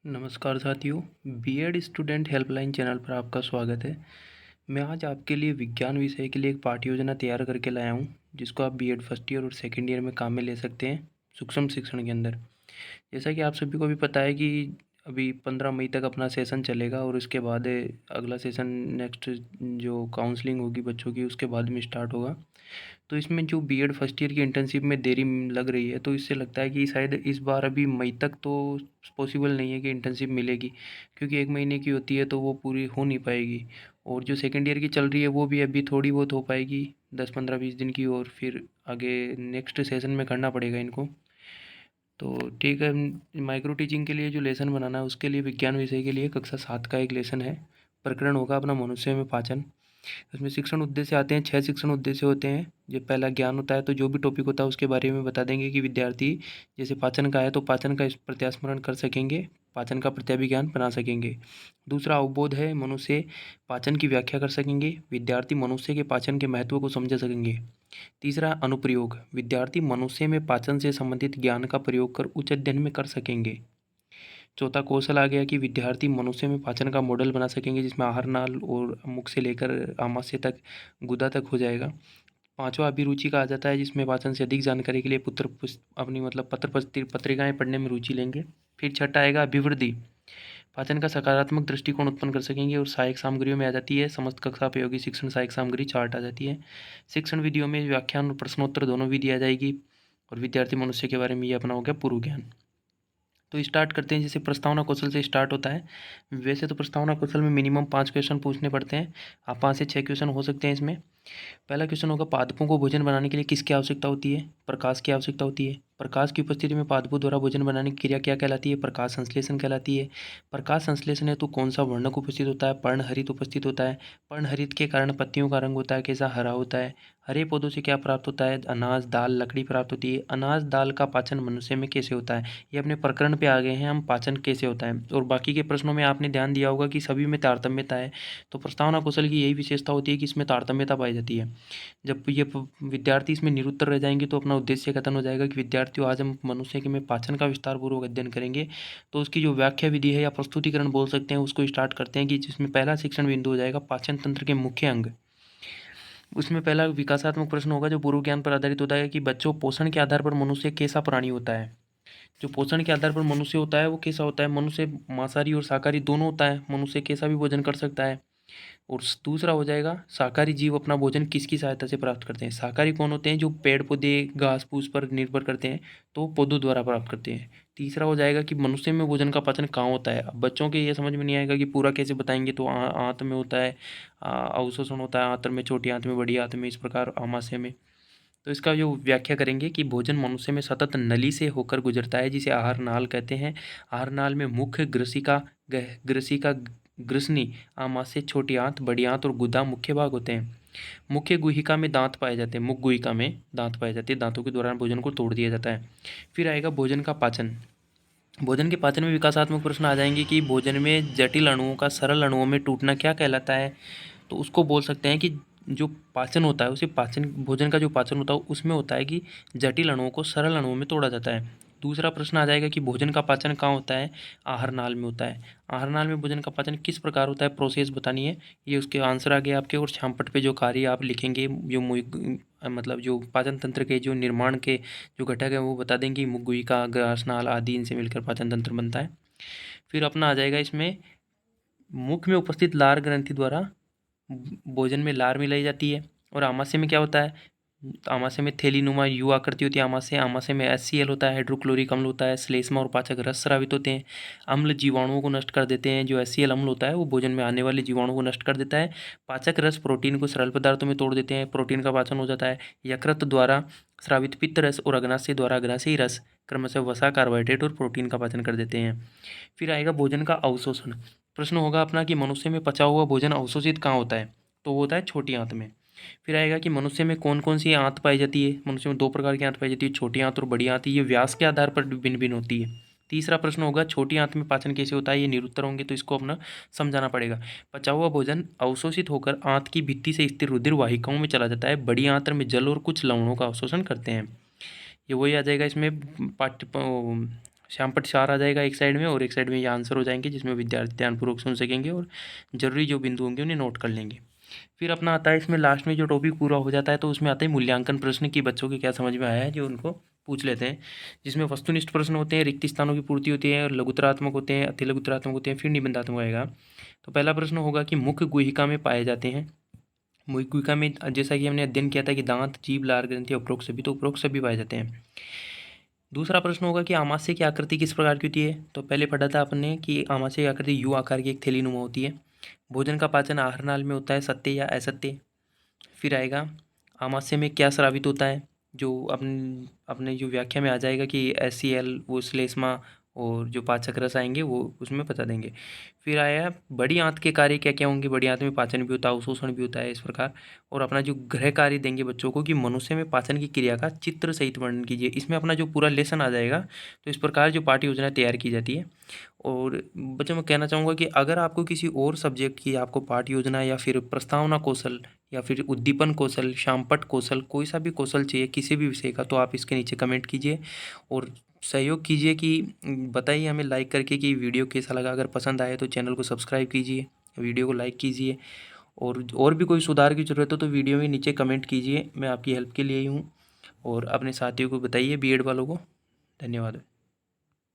नमस्कार साथियों, BEd student helpline channel पर आपका स्वागत है। मैं आज आपके लिए विज्ञान विषय के लिए एक पाठ्य योजना तैयार करके लाया हूं, जिसको आप बीएड फर्स्ट ईयर और सेकंड ईयर में काम में ले सकते हैं सूक्ष्म शिक्षण के अंदर। जैसा कि आप सभी को भी पता है कि अभी 15 मई तक अपना सेशन चलेगा और उसके बाद अगला सेशन नेक्स्ट जो काउंसलिंग होगी बच्चों की उसके बाद में स्टार्ट होगा। तो इसमें जो बीएड फर्स्ट ईयर की इंटर्नशिप में देरी लग रही है, तो इससे लगता है कि शायद इस बार अभी मई तक तो पॉसिबल नहीं है कि इंटर्नशिप मिलेगी, क्योंकि 1 महीने की होती है तो वो पूरी हो नहीं पाएगी। और जो सेकेंड ईयर की चल रही है वो भी अभी थोड़ी बहुत हो पाएगी, 10-15-20 दिन की, और फिर आगे नेक्स्ट सेशन में करना पड़ेगा इनको। तो ठीक है, माइक्रो टीचिंग के लिए जो लेसन बनाना है उसके लिए विज्ञान विषय के लिए कक्षा 7 का एक लेसन है। प्रकरण होगा अपना मनुष्य में पाचन। इसमें शिक्षण उद्देश्य आते हैं, 6 शिक्षण उद्देश्य होते हैं। जो पहला ज्ञान होता है, तो जो भी टॉपिक होता है उसके बारे में बता देंगे कि विद्यार्थी जैसे पाचन का है तो पाचन का प्रत्यास्मरण कर सकेंगे, पाचन का प्रत्याभिज्ञान बना सकेंगे। दूसरा अवबोध है, मनुष्य पाचन की व्याख्या कर सकेंगे, विद्यार्थी मनुष्य के पाचन के महत्व को समझ सकेंगे। तीसरा अनुप्रयोग, विद्यार्थी मनुष्य में पाचन से संबंधित ज्ञान का प्रयोग कर उच्च अध्ययन में कर सकेंगे। चौथा कौशल आ गया कि विद्यार्थी मनुष्य में पाचन का मॉडल बना सकेंगे, जिसमें आहार नाल और मुख से लेकर आमाशय तक, गुदा तक हो जाएगा। पांचवा अभिरुचि का आ जाता है, जिसमें पाचन से अधिक जानकारी के लिए अपनी पत्रिकाएं पढ़ने में रुचि लेंगे। फिर छठा आएगा अभिवृद्धि, पाचन का सकारात्मक दृष्टिकोण उत्पन्न कर सकेंगे। और सहायक सामग्रियों में आ जाती है समस्त कक्षा उपयोगी शिक्षण सहायक सामग्री चार्ट आ जाती है। शिक्षण विधियों में व्याख्यान और प्रश्नोत्तर दोनों विधि आ जाएगी। और विद्यार्थी मनुष्य के बारे में ये अपना हो गया पूर्व ज्ञान। तो स्टार्ट करते हैं, जैसे प्रस्तावना कौशल से स्टार्ट होता है। वैसे तो प्रस्तावना कौशल में मिनिमम 5 क्वेश्चन पूछने पड़ते हैं, आप 5 से 6 क्वेश्चन हो सकते हैं इसमें। पहला क्वेश्चन होगा, पादपों को भोजन बनाने के लिए किसकी आवश्यकता होती है? प्रकाश की आवश्यकता होती है। प्रकाश की उपस्थिति में पादपों द्वारा भोजन बनाने की क्रिया क्या कहलाती है? प्रकाश संश्लेषण कहलाती है। प्रकाश संश्लेषण है तो कौन सा वर्णक उपस्थित होता है? पर्णहरित उपस्थित होता है। पर्णहरित के कारण पत्तियों का रंग होता है कैसा? हरा होता है। हरे पौधों से क्या प्राप्त होता है? अनाज, दाल, लकड़ी प्राप्त होती है। अनाज, दाल का पाचन मनुष्य में कैसे होता है? ये अपने प्रकरण पे आ गए हैं हम, पाचन कैसे होता है। और बाकी के प्रश्नों में आपने ध्यान दिया होगा कि सभी में तारतम्यता है। तो प्रस्तावना कौशल की यही विशेषता होती है कि इसमें तारतम्यता पाई जाती है। जब ये विद्यार्थी इसमें निरुत्तर रह जाएंगे तो अपना उद्देश्य खत्म हो जाएगा कि विद्यार्थियों आज हम मनुष्य के में पाचन का विस्तारपूर्वक अध्ययन करेंगे। तो उसकी जो व्याख्या विधि है या प्रस्तुतिकरण बोल सकते हैं, उसको स्टार्ट करते हैं कि जिसमें पहला शिक्षण बिंदु हो जाएगा पाचन तंत्र के मुख्य अंग। उसमें पहला विकासात्मक प्रश्न होगा जो पूर्व ज्ञान पर आधारित होता है कि बच्चों, पोषण के आधार पर मनुष्य कैसा प्राणी होता है? जो पोषण के आधार पर मनुष्य होता है वो कैसा होता है? मनुष्य मांसाहारी और शाकाहारी दोनों होता है, मनुष्य कैसा भी भोजन कर सकता है। और दूसरा हो जाएगा, शाकाहारी जीव अपना भोजन किसकी सहायता से प्राप्त करते हैं? शाकाहारी कौन होते हैं? जो पेड़ पौधे घास फूस पर निर्भर करते हैं, तो पौधों द्वारा प्राप्त करते हैं। तीसरा हो जाएगा कि मनुष्य में भोजन का पाचन कहाँ होता है? अब बच्चों के ये समझ में नहीं आएगा कि पूरा कैसे बताएंगे, तो आंत में होता है, अवशोषण होता है आंत में, छोटी आंत में, बड़ी आंत में, इस प्रकार आमाशय में। तो इसका जो व्याख्या करेंगे कि भोजन मनुष्य में सतत नली से होकर गुजरता है, जिसे आहार नाल कहते हैं। आहार नाल में मुख्य ग्रसिका, ग्रसनी, आमाशय, छोटी आंत, बड़ी आंत और गुदा मुख्य भाग होते हैं। मुख्य गुहिका में दांत पाए जाते हैं, मुख गुहिका में दांत पाए जाते हैं, दांतों के दौरान भोजन को तोड़ दिया जाता है। फिर आएगा भोजन का पाचन। भोजन के पाचन में विकासात्मक प्रश्न आ जाएंगे कि भोजन में जटिल अणुओं का सरल अणुओं में टूटना क्या कहलाता है? तो उसको बोल सकते हैं कि जो पाचन होता है उसे पाचन, भोजन का जो पाचन होता है उसमें होता है कि जटिल अणुओं को सरल अणुओं में तोड़ा जाता है। दूसरा प्रश्न आ जाएगा कि भोजन का पाचन कहाँ होता है? आहार नाल में होता है। आहार नाल में भोजन का पाचन किस प्रकार होता है? प्रोसेस बतानी है। ये उसके आंसर आ गए आपके। और श्यामपट्ट पे जो कार्य आप लिखेंगे, जो मतलब जो पाचन तंत्र के जो निर्माण के जो घटक है वो बता देंगे, मुख गुहिका, ग्रास नाल आदि, इनसे मिलकर पाचन तंत्र बनता है। फिर अपना आ जाएगा इसमें, मुख में उपस्थित लार ग्रंथि द्वारा भोजन में लार मिलाई जाती है। और आमाशय में क्या होता है? आमाशय में थैलीनुमा यू आकृति होती है। आमाशय में HCl होता है, हाइड्रोक्लोरिक अम्ल होता है, श्लेष्मा और पाचक रस स्रावित होते हैं। अम्ल जीवाणुओं को नष्ट कर देते हैं। जो HCl अम्ल होता है वो भोजन में आने वाले जीवाणुओं को नष्ट कर देता है। पाचक रस प्रोटीन को सरल पदार्थों में तोड़ देते हैं, प्रोटीन का पाचन हो जाता है। यकृत द्वारा स्रावित पित्त रस और अग्नाशय द्वारा अग्नाशयी रस क्रमशः वसा, कार्बोहाइड्रेट और प्रोटीन का पाचन कर देते हैं। फिर आएगा भोजन का अवशोषण। प्रश्न होगा अपना कि मनुष्य में पचा हुआ भोजन अवशोषित कहाँ होता है? तो वो होता है छोटी आंत में। फिर आएगा कि मनुष्य में कौन कौन सी आंत पाई जाती है? मनुष्य में 2 प्रकार की आंत पाई जाती है, छोटी आंत और बड़ी आंत। ये व्यास के आधार पर भिन्न भिन्न होती है। तीसरा प्रश्न होगा, छोटी आंत में पाचन कैसे होता है? ये निरुत्तर होंगे, तो इसको अपना समझाना पड़ेगा। पचा हुआ भोजन अवशोषित होकर आंत की भित्ति से स्थिर रुधिर वाहिकाओं में चला जाता है। बड़ी आंत में जल और कुछ लवणों का अवशोषण करते हैं। ये वही आ जाएगा इसमें, पाठ्य श्यामपट्ट 4 आ जाएगा एक साइड में, और एक साइड में ये आंसर हो जाएंगे, जिसमें विद्यार्थी ध्यानपूर्वक सुन सकेंगे और जरूरी जो बिंदु होंगे उन्हें नोट कर लेंगे। फिर अपना आता है इसमें लास्ट में जो टॉपिक पूरा हो जाता है तो उसमें आता है मूल्यांकन प्रश्न की बच्चों के क्या समझ में आया है, जो उनको पूछ लेते हैं, जिसमें वस्तुनिष्ठ प्रश्न होते हैं, रिक्त स्थानों की पूर्ति होती है, और लघुतरात्मक होते हैं, अति लघुतरात्मक होते हैं, फिर निबंधात्मक आएगा। तो पहला प्रश्न होगा कि मुख्य गुहिका में पाए जाते हैं। मुख्य गुहिका में जैसा कि हमने अध्ययन किया था कि दांत, जीभ, लार ग्रंथि, उपरोक्त सभी, तो उपरोक्त सभी पाए जाते हैं। दूसरा प्रश्न होगा कि आमाशय की आकृति किस प्रकार की होती है। तो पहले पढ़ा था आपने कि आमाशय की आकृति यू आकार की एक थैलीनुमा होती है। भोजन का पाचन आहार नाल में होता है, सत्य या असत्य। फिर आएगा आमाशय में क्या स्रावित होता है, जो अपने अपने जो व्याख्या में आ जाएगा कि HCl, वो श्लेष्मा, और जो पाचक रस आएंगे वो उसमें बता देंगे। फिर आया बड़ी आंत के कार्य क्या क्या होंगे। बड़ी आंत में पाचन भी होता है, अवशोषण भी होता है, इस प्रकार। और अपना जो गृह कार्य देंगे बच्चों को कि मनुष्य में पाचन की क्रिया का चित्र सहित वर्णन कीजिए। इसमें अपना जो पूरा लेसन आ जाएगा। तो इस प्रकार जो पाठ्य योजना तैयार की जाती है। और बच्चों मैं कहना चाहूँगा कि अगर आपको किसी और सब्जेक्ट की आपको पाठ्य योजना या फिर प्रस्तावना कौशल या फिर उद्दीपन कौशल, श्यामपट्ट कौशल, कोई सा भी कौशल चाहिए किसी भी विषय का, तो आप इसके नीचे कमेंट कीजिए और सहयोग कीजिए कि बताइए हमें लाइक करके कि वीडियो कैसा लगा। अगर पसंद आए तो चैनल को सब्सक्राइब कीजिए, वीडियो को लाइक कीजिए, और भी कोई सुधार की ज़रूरत हो तो वीडियो में नीचे कमेंट कीजिए। मैं आपकी हेल्प के लिए ही हूँ। और अपने साथियों को बताइए, बीएड वालों को। धन्यवाद।